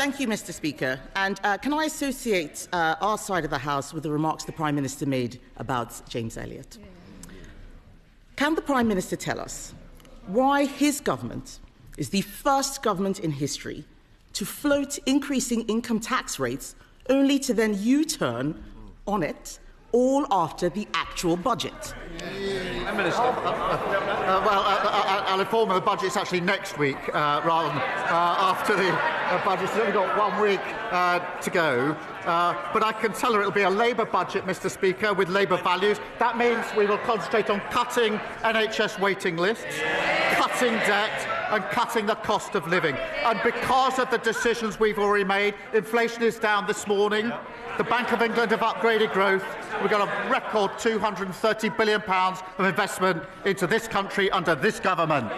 Thank you, Mr. Speaker. And can I associate our side of the House with the remarks the Prime Minister made about James Elliott? Can the Prime Minister tell us why his government is the first government in history to float increasing income tax rates only to then U-turn on it all after the actual budget? Prime Minister. I'll inform you the budget's actually next week rather than after the budget. It's only got 1 week to go. But I can tell her it'll be a Labour budget, Mr. Speaker, with Labour values. That means we will concentrate on cutting NHS waiting lists, cutting debt and cutting the cost of living. And because of the decisions we've already made, inflation is down this morning. The Bank of England have upgraded growth. We've got a record £230 billion of investment into this country under this government.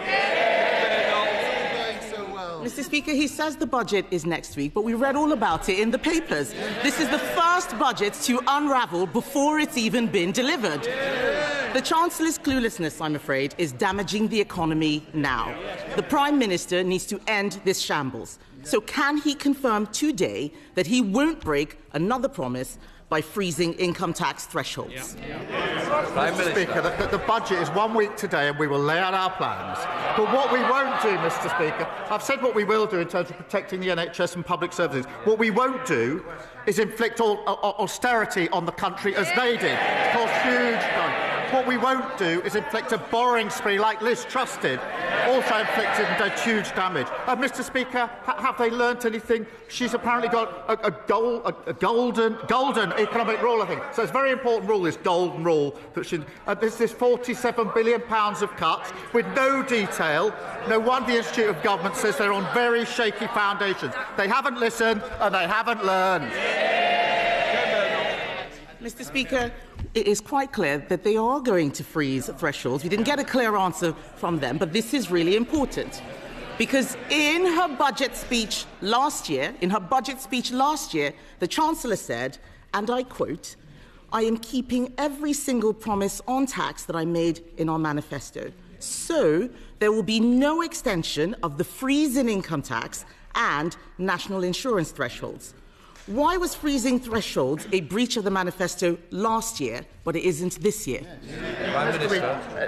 Mr. Speaker, he says the budget is next week, but we read all about it in the papers. This is the first budget to unravel before it's even been delivered. The Chancellor's cluelessness, I'm afraid, is damaging the economy now. The Prime Minister needs to end this shambles. So can he confirm today that he won't break another promise by freezing income tax thresholds? Mr. Speaker, the budget is 1 week today and we will lay out our plans. But what we won't do, Mr. Speaker, I've said what we will do in terms of protecting the NHS and public services. What we won't do is inflict austerity on the country as they did. It's caused huge damage. What we won't do is inflict a borrowing spree like Liz Truss did, also inflicted and did huge damage. Mr. Speaker, have they learnt anything? She's apparently got a golden economic rule, I think. So it's a very important rule, this golden rule. That there's this £47 billion of cuts with no detail. No wonder the Institute of Government says they're on very shaky foundations. They haven't listened and they haven't learned. Mr. Speaker, it is quite clear that they are going to freeze thresholds. We didn't get a clear answer from them, but this is really important. Because in her budget speech last year, the Chancellor said, and I quote, "I am keeping every single promise on tax that I made in our manifesto. So there will be no extension of the freeze in income tax and national insurance thresholds." Why was freezing thresholds a breach of the manifesto last year, but it isn't this year?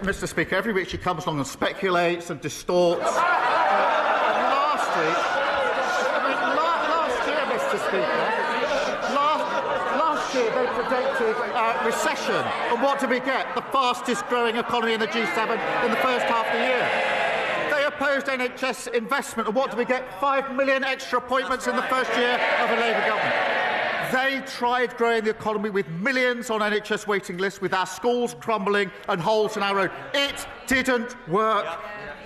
Mr. Speaker, every week she comes along and speculates and distorts. Last year, Mr. Speaker, last year they predicted recession. And what did we get? The fastest growing economy in the G7 in the first half of the year. Opposed NHS investment, and what do we get? 5 million extra appointments in the first year of a Labour government. They tried growing the economy with millions on NHS waiting lists, with our schools crumbling and holes in our road. It didn't work.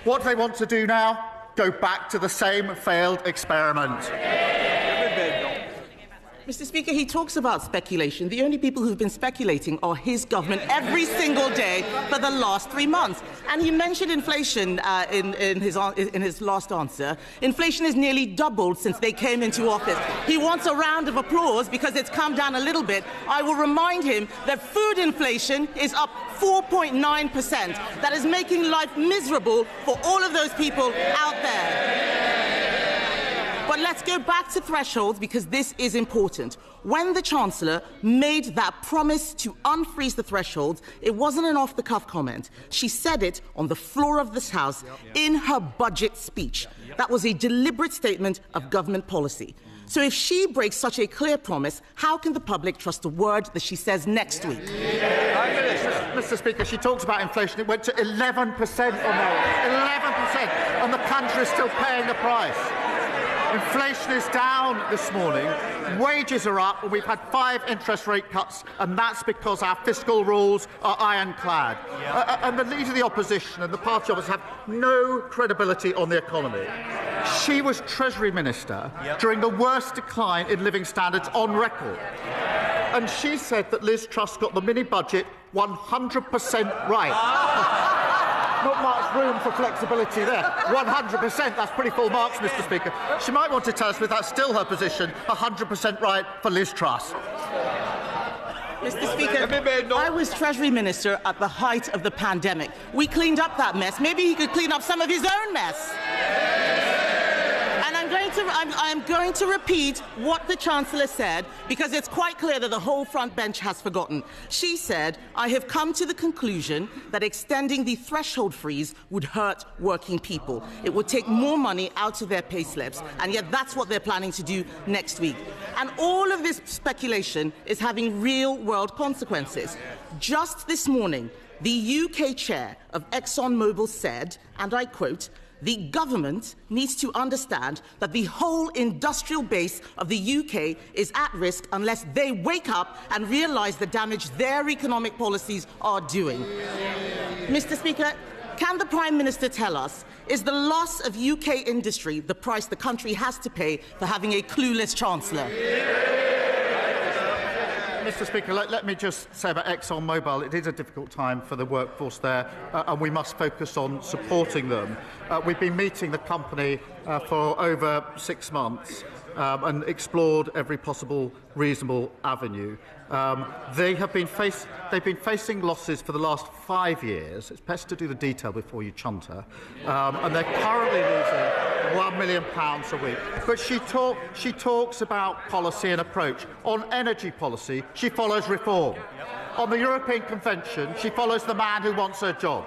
What do they want to do now? Go back to the same failed experiment. Mr. Speaker, he talks about speculation. The only people who've been speculating are his government every single day for the last 3 months. And he mentioned inflation in his last answer. Inflation has nearly doubled since they came into office. He wants a round of applause because it's come down a little bit. I will remind him that food inflation is up 4.9%. That is making life miserable for all of those people out there. But let's go back to thresholds, because this is important. When the Chancellor made that promise to unfreeze the thresholds, it wasn't an off-the-cuff comment. She said it on the floor of this House in her budget speech. That was a deliberate statement of government policy. So if she breaks such a clear promise, how can the public trust a word that she says next week? Mr. Speaker, she talks about inflation. It went to 11% on that. 11%. And the country is still paying the price. Inflation is down this morning, wages are up, and we've had 5 interest rate cuts, and that's because our fiscal rules are ironclad. And the Leader of the Opposition and the party officers have no credibility on the economy. She was Treasury Minister during the worst decline in living standards on record. And she said that Liz Truss got the mini-budget 100% right. Not much room for flexibility there. 100%, that's pretty full marks, Mr. Speaker. She might want to tell us if that's still her position, 100% right for Liz Truss. Mr. Speaker, I was Treasury Minister at the height of the pandemic. We cleaned up that mess. Maybe he could clean up some of his own mess. And I'm going going to repeat what the Chancellor said, because it's quite clear that the whole front bench has forgotten. She said, "I have come to the conclusion that extending the threshold freeze would hurt working people. It would take more money out of their pay slips, and yet that's what they're planning to do next week." And all of this speculation is having real-world consequences. Just this morning, the UK chair of ExxonMobil said, and I quote, "The government needs to understand that the whole industrial base of the UK is at risk unless they wake up and realise the damage their economic policies are doing." Mr. Speaker, can the Prime Minister tell us, is the loss of UK industry the price the country has to pay for having a clueless Chancellor? Mr. Speaker, let me just say about ExxonMobil, it is a difficult time for the workforce there, and we must focus on supporting them. We've been meeting the company for over 6 months and explored every possible reasonable avenue. They've been facing losses for the last 5 years. It's best to do the detail before you chunter. And they're currently losing £1 million a week. But she talks about policy and approach. On energy policy, she follows reform. On the European Convention, she follows the man who wants her job.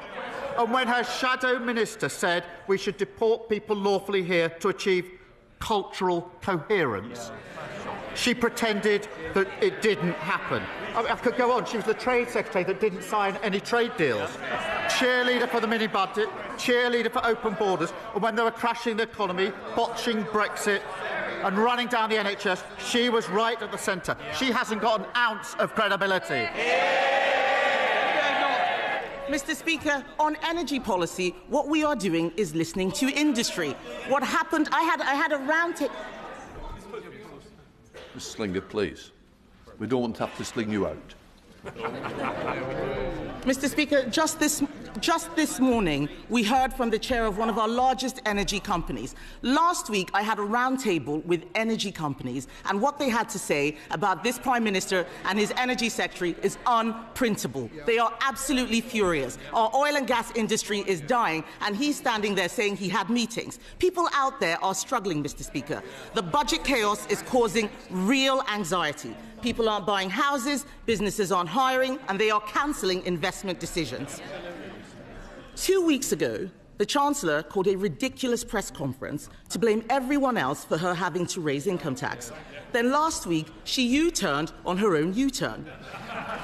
And when her shadow minister said we should deport people lawfully here to achieve cultural coherence, she pretended that it didn't happen. I could go on. She was the Trade Secretary that didn't sign any trade deals. Cheerleader for the mini-budget, cheerleader for open borders, and when they were crashing the economy, botching Brexit and running down the NHS, she was right at the centre. She hasn't got an ounce of credibility. Mr. Speaker, on energy policy, what we are doing is listening to industry. What happened, I had a round table. Mr. Slinger, please. We don't want to have to sling you out. Mr. Speaker, just this morning, we heard from the chair of one of our largest energy companies. Last week, I had a roundtable with energy companies, and what they had to say about this Prime Minister and his energy secretary is unprintable. They are absolutely furious. Our oil and gas industry is dying, and he's standing there saying he had meetings. People out there are struggling, Mr. Speaker. The budget chaos is causing real anxiety. People aren't buying houses, businesses aren't hiring, and they are cancelling investment decisions. 2 weeks ago, the Chancellor called a ridiculous press conference to blame everyone else for her having to raise income tax. Then last week, she U-turned on her own U-turn.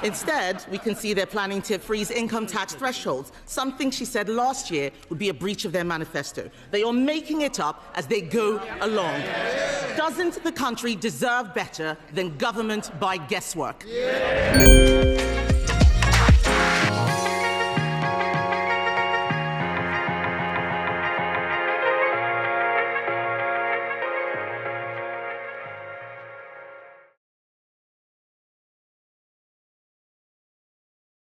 Instead, we can see they're planning to freeze income tax thresholds, something she said last year would be a breach of their manifesto. They are making it up as they go along. Doesn't the country deserve better than government by guesswork?